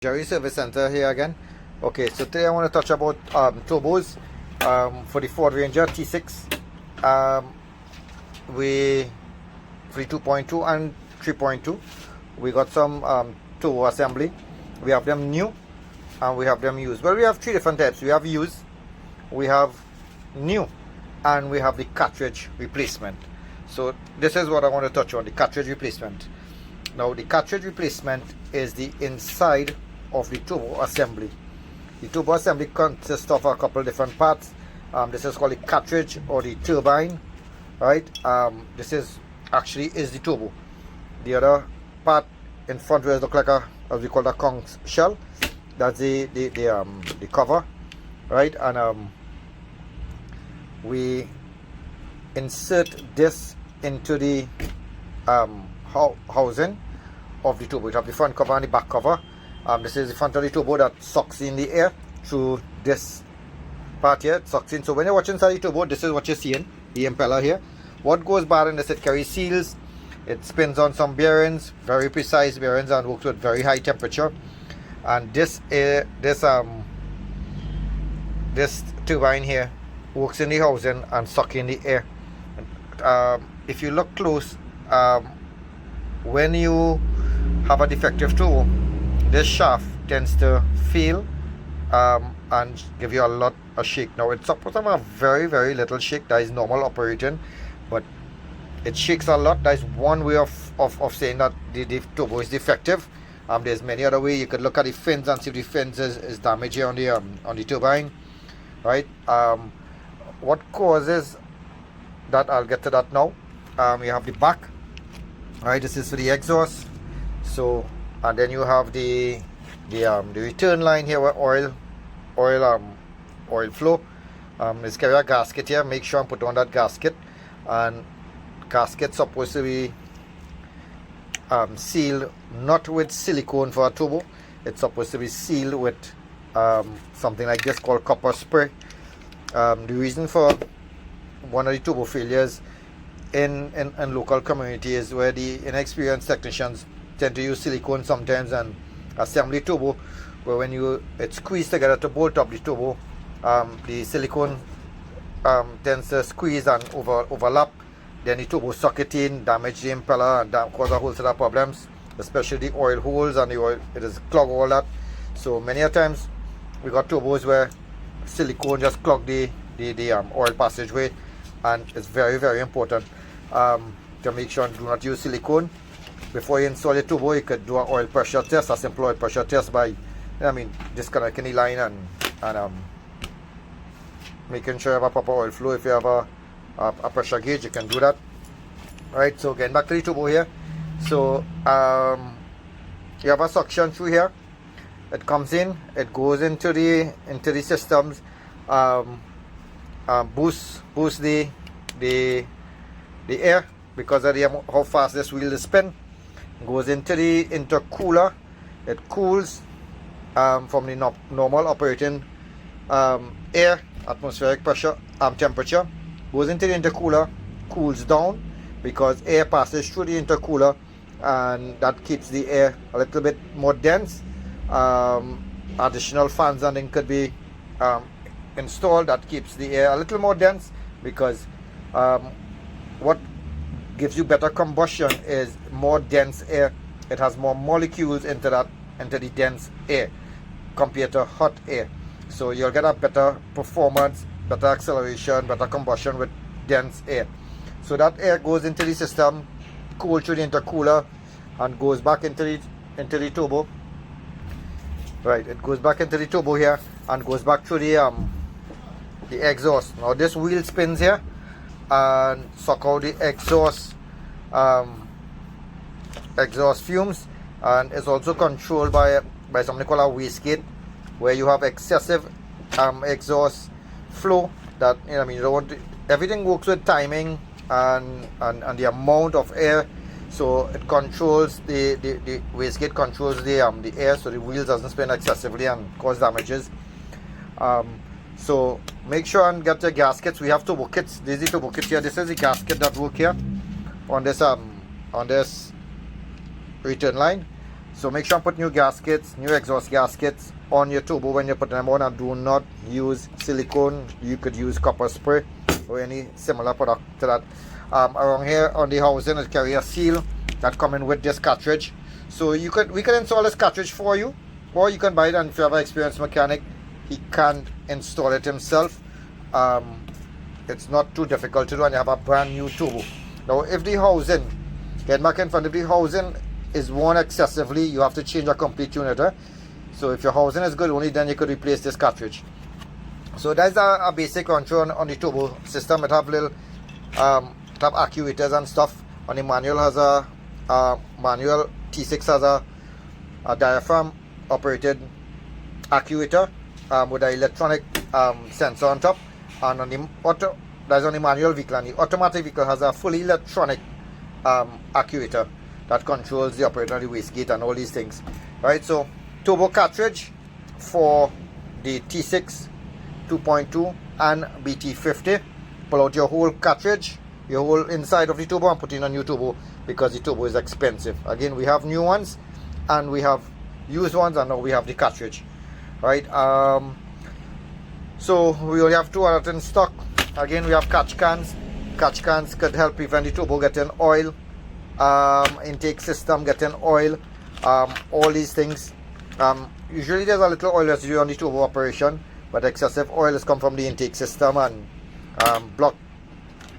Jerry Service Center here again. Okay, so today I want to touch about turbos for the Ford Ranger T6. We for 2.2 and 3.2. We got some turbo assembly. We have them new and we have them used. Well, we have three different types. We have used, we have new, and we have the cartridge replacement. So this is what I want to touch on, the cartridge replacement. Now the cartridge replacement is the inside of the turbo assembly. The turbo assembly consists of a couple different parts. This is called the cartridge or the turbine, right? This is actually the turbo. The other part in front where it looks like a, as we call the conch shell, that's the cover, right? And we insert this into the housing of the turbo. We have the front cover and the back cover. This is the front of the turbo that sucks in the air through this part here. It sucks in. So when you're watching inside the turbo, this is what you're seeing, the impeller here. What goes bad in this, it carries seals, it spins on some bearings, very precise bearings, and works with very high temperature. And this turbine here works in the housing and sucks in the air. If you look close, when you have a defective turbo, this shaft tends to fail and give you a shake. Now it's supposed to have a very little shake. That is normal operating, but it shakes a lot. That is one way of saying that the turbo is defective. There's many other ways. You could look at the fins and see if the fins is damaged here on the turbine, right? What causes that, I'll get to that now. You have the back, right? This is for the exhaust. So, and then you have the return line here where oil flow. Let's carry a gasket here. Make sure and put on that gasket. And gasket supposed to be sealed not with silicone for a turbo. It's supposed to be sealed with something like this called copper spray. The reason for one of the turbo failures in local communities where the inexperienced technicians tend to use silicone sometimes and assembly turbo, where when it's squeezed together to bolt up the turbo, the silicone tends to squeeze and overlap. Then the turbo suck it in, damage the impeller, and cause a whole set of problems, especially the oil holes and the oil. It is clog all that. So many a times we got turbos where silicone just clog the oil passageway, and it's very important to make sure and do not use silicone. Before you install your turbo, you could do an oil pressure test, a simple oil pressure test by, disconnecting the line and making sure you have a proper oil flow. If you have a pressure gauge, you can do that. Right, so getting back to the turbo here. So you have a suction through here. It comes in, it goes into the systems, boosts the air because of how fast this wheel is spin. Goes into the intercooler. It cools from the normal operating air, atmospheric pressure, temperature. Goes into the intercooler, cools down because air passes through the intercooler, and that keeps the air a little bit more dense. Additional fans and then could be installed that keeps the air a little more dense, because what gives you better combustion is more dense air. It has more molecules into the dense air compared to hot air. So you'll get a better performance, better acceleration, better combustion with dense air. So that air goes into the system, cooled through the intercooler, and goes back into the turbo. Right, it goes back into the turbo here and goes back through the exhaust. Now this wheel spins here and suck out the exhaust fumes, and it's also controlled by something called a wastegate, where you have excessive exhaust flow. That you don't want to, everything works with timing and the amount of air. So it controls the wastegate controls the air, so the wheels doesn't spin excessively and cause damages. So make sure and get your gaskets. We have turbo kits. This is the turbo kit here. This is the gasket that work here on this return line. So make sure you put new gaskets, new exhaust gaskets on your turbo when you're putting them on, and do not use silicone. You could use copper spray or any similar product to that. Around here on the housing, it carry a seal that come in with this cartridge. So we could install this cartridge for you, or you can buy it, and if you have an experienced mechanic, he can install it himself. It's not too difficult to do, and you have a brand new turbo. Now if the housing, get back in front of the housing, is worn excessively, you have to change a complete unit. So if your housing is good, only then you could replace this cartridge. So that's a basic control on the turbo system. It have little have actuators and stuff. On the manual has a manual T6 has a diaphragm operated actuator with an electronic sensor on top, and on the that's on the manual vehicle, and the automatic vehicle has a fully electronic actuator that controls the operator of the wastegate and all these things. Right, so turbo cartridge for the T6 2.2 and BT50. Pull out your whole cartridge, your whole inside of the turbo, and put in a new turbo, because the turbo is expensive. Again, we have new ones and we have used ones, and now we have the cartridge. Right, so we only have two others in stock. Again, we have catch cans. Catch cans could help prevent the turbo getting oil, intake system getting oil, all these things. Usually there's a little oil residue on the turbo operation, but excessive oil has come from the intake system and block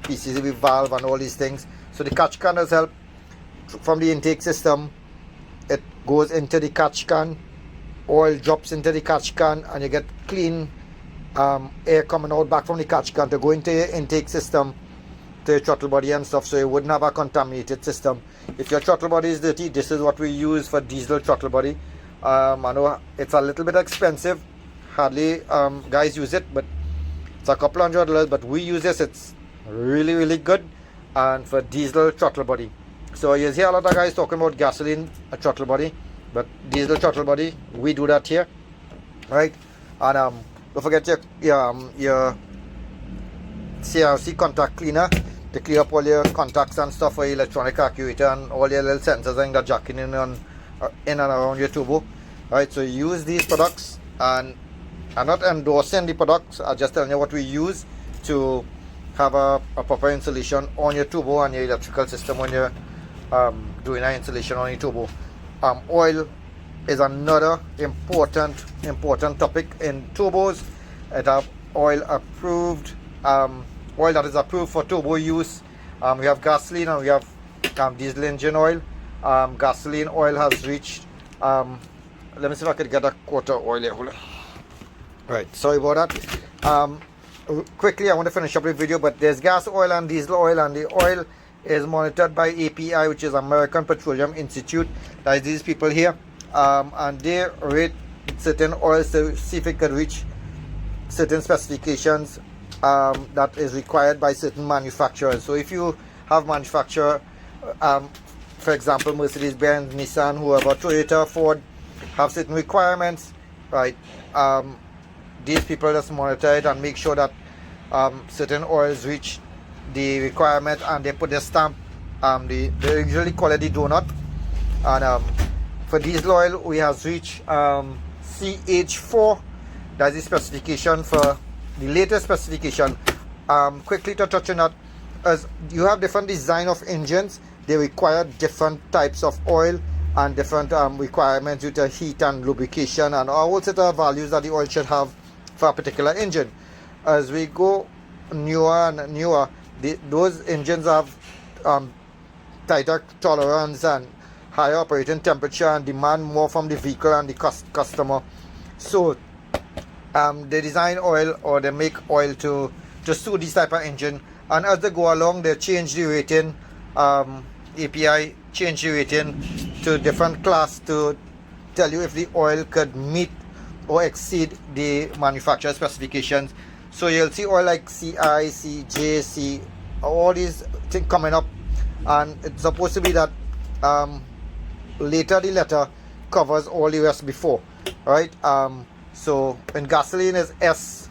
PCV valve and all these things. So the catch can does help from the intake system. It goes into the catch can, oil drops into the catch can, and you get clean air coming out back from the catch can to go into your intake system, to your throttle body and stuff, so you wouldn't have a contaminated system. If your throttle body is dirty, this is what we use for diesel throttle body. I know it's a little bit expensive, hardly guys use it, but it's a couple $100, but we use this. It's really good, and for diesel throttle body. So you hear a lot of guys talking about gasoline throttle body, but diesel throttle body, we do that here. Right, and don't forget your CRC contact cleaner to clear up all your contacts and stuff for your electronic actuator and all your little sensors that are jacking in and around your turbo. Right, so use these products, and I'm not endorsing the products, I'm just telling you what we use to have a proper installation on your turbo and your electrical system when you're doing an installation on your turbo. Oil is another important topic in turbos. It have oil approved, oil that is approved for turbo use. We have gasoline and we have diesel engine oil. Gasoline oil has reached, let me see if I could get a quarter oil here. Hold on. Right, sorry about that. Quickly, I want to finish up the video, but there's gas oil and diesel oil, and the oil is monitored by API, which is American Petroleum Institute. That is these people here, and they rate certain oils to see if it can reach certain specifications that is required by certain manufacturers. So if you have manufacturer, for example Mercedes-Benz, Nissan, whoever, Toyota, Ford, have certain requirements, right? These people just monitor it and make sure that certain oils reach the requirement, and they put their stamp. They usually call it the donut. And for diesel oil, we have reached CH4. That's the specification for the latest specification. Quickly to touch on that, as you have different design of engines, they require different types of oil and different requirements due to heat and lubrication and all set of values that the oil should have for a particular engine. As we go newer and newer, those engines have tighter tolerance and higher operating temperature and demand more from the vehicle and the customer. So they design oil, or they make oil to suit this type of engine, and as they go along, they change the rating. API change the rating to different class to tell you if the oil could meet or exceed the manufacturer specifications. So you'll see oil like CI, CJ, C, all these things coming up, and it's supposed to be that later the letter covers all the rest before, right? So in gasoline is S,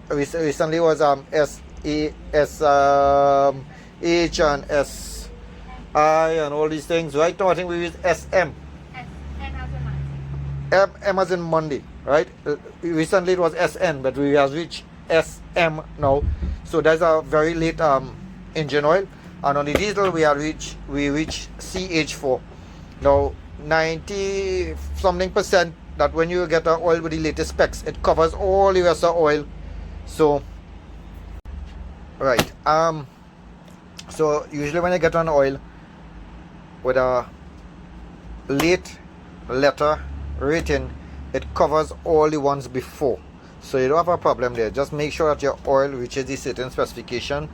recently was S, A, S, H and S, I and all these things. Right now I think we use SM. M as in Monday, right? Recently it was SN, but we have reached SM now. So that's a very late engine oil. And on the diesel we reach CH4. Now 90 something percent that when you get an oil with the latest specs, it covers all the rest of oil. So right, so usually when I get an oil with a late letter rating, it covers all the ones before, so you don't have a problem there. Just make sure that your oil reaches the certain specification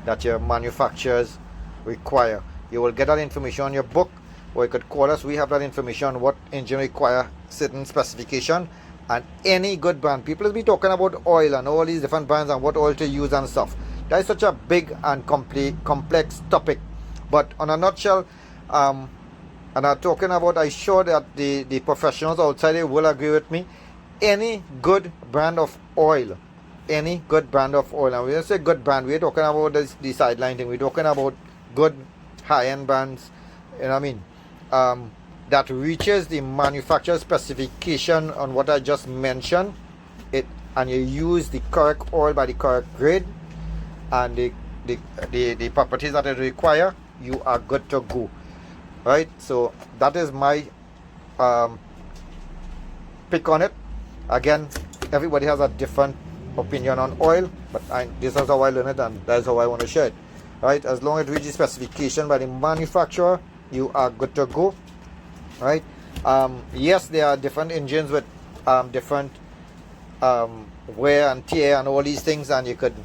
that your manufacturers require. You will get that information on your book, or you could call us. We have that information on what engine require certain specification. And any good brand, people will be talking about oil and all these different brands and what oil to use and stuff. That is such a big and complex topic, but on a nutshell, and I'm talking about, I'm sure that the professionals outside there will agree with me. Any good brand of oil, and when we say good brand, we're talking about the sideline thing. We're talking about good high-end brands, you know what I mean, that reaches the manufacturer specification on what I just mentioned, and you use the correct oil by the correct grade and the properties that it require, you are good to go. Right, so that is my pick on it. Again, everybody has a different opinion on oil, but this is how I learn it, and that's how I want to share it. Right, as long as it reaches specification by the manufacturer, you are good to go. Right, yes, there are different engines with different wear and tear and all these things, and you could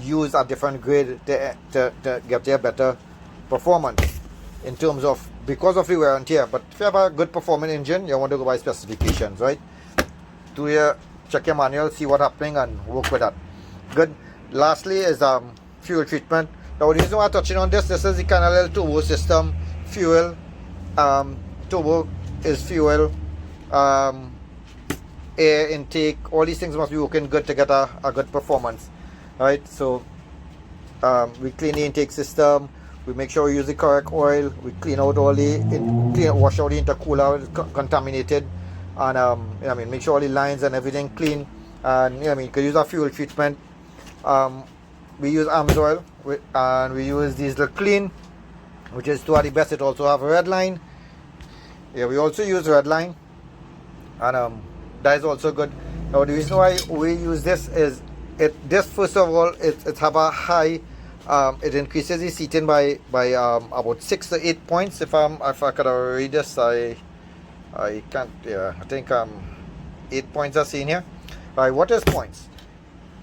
use a different grade to get a better performance in terms of, because of the wear and tear. But if you have a good performing engine, you want to go by specifications, right? Check your manual, see what's happening, and work with that. Good. Lastly is fuel treatment. Now the reason why I'm touching on this is the kind of little turbo system. Fuel, turbo is fuel, air intake, all these things must be working good to get a good performance, right? So we clean the intake system, we make sure we use the correct oil, we clean out all wash out the intercooler contaminated, and you know, I mean, make sure all the lines and everything clean. And you know, I mean, you could use a fuel treatment. We use AMSOIL, and we use diesel clean, which is to the best. It also have a red line. Yeah, we also use red line, and that is also good. Now the reason why we use this is this first of all, it have a high, it increases the seating by about 6 to 8 points. If I could read this, I can't. Yeah, I think 8 points are seen here. Right, what is points?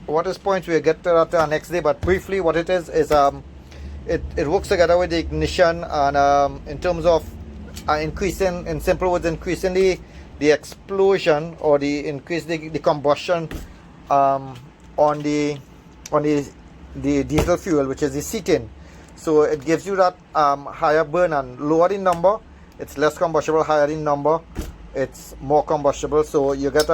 What is points? We'll get to that next day, but briefly what it is it works together with the ignition, and in terms of increasing, in simple words, increasing the explosion, or increase the combustion on the diesel fuel, which is the cetane. So it gives you that higher burn, and lower the number, it's less combustible. Higher the number, it's more combustible. So you get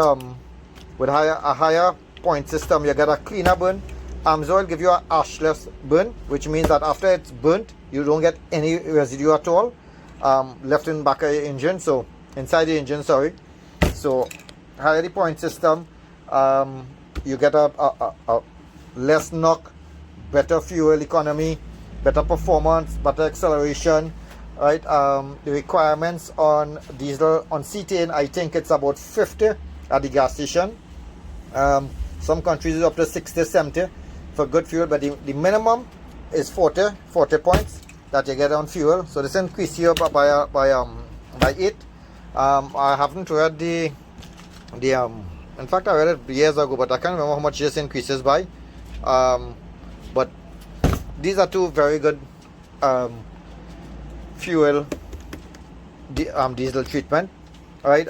with a higher point system, you get a cleaner burn. AMSOIL give you a ashless burn, which means that after it's burnt, you don't get any residue at all left in back of your engine. So inside the engine, sorry. So higher the point system, you get a less knock, better fuel economy, better performance, better acceleration. Right, the requirements on diesel, on cetane, I think it's about 50 at the gas station. Some countries is up to 60, 70 for good fuel, but the minimum is 40 points that you get on fuel. So this increases you up by 8. I haven't read the in fact I read it years ago, but I can't remember how much this increases by. But these are two very good fuel diesel treatment. Right,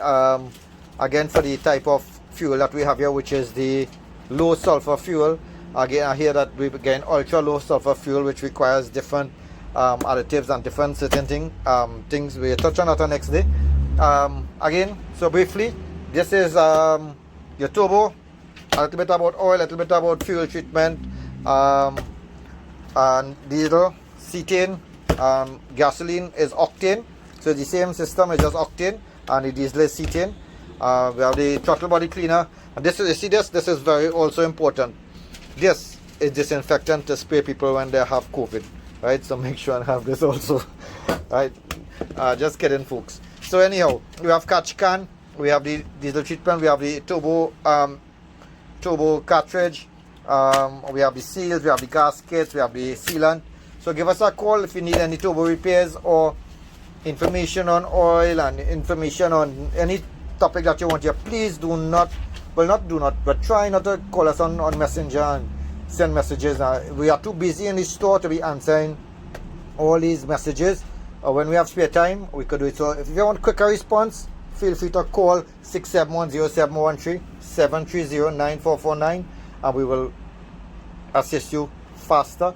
again, for the type of fuel that we have here, which is the low sulfur fuel. Again, I hear that we get ultra low sulfur fuel, which requires different additives and different certain things. We'll touch on that on next day. Again, so briefly, this is your turbo, a little bit about oil, a little bit about fuel treatment, and diesel, cetane, gasoline is octane. So the same system is just octane, and the diesel is cetane. We have the throttle body cleaner, and this is, you see this is very also important. This is disinfectant to spray people when they have COVID, right? So make sure and have this also, right? Just kidding, folks. So anyhow, we have catch can, we have the diesel treatment, we have the turbo cartridge, we have the seals, we have the gaskets, we have the sealant. So give us a call if you need any turbo repairs or information on oil and information on any topic that you want here. Please do not, but try not to call us on Messenger and send messages. We are too busy in the store to be answering all these messages. When we have spare time, we could do it. So if you want quicker response, feel free to call 671-0713 730-9449, and we will assist you faster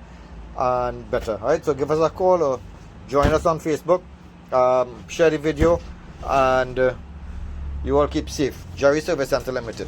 and better. Alright, so give us a call or join us on Facebook, share the video, and you all keep safe. Jerry Service Center Limited.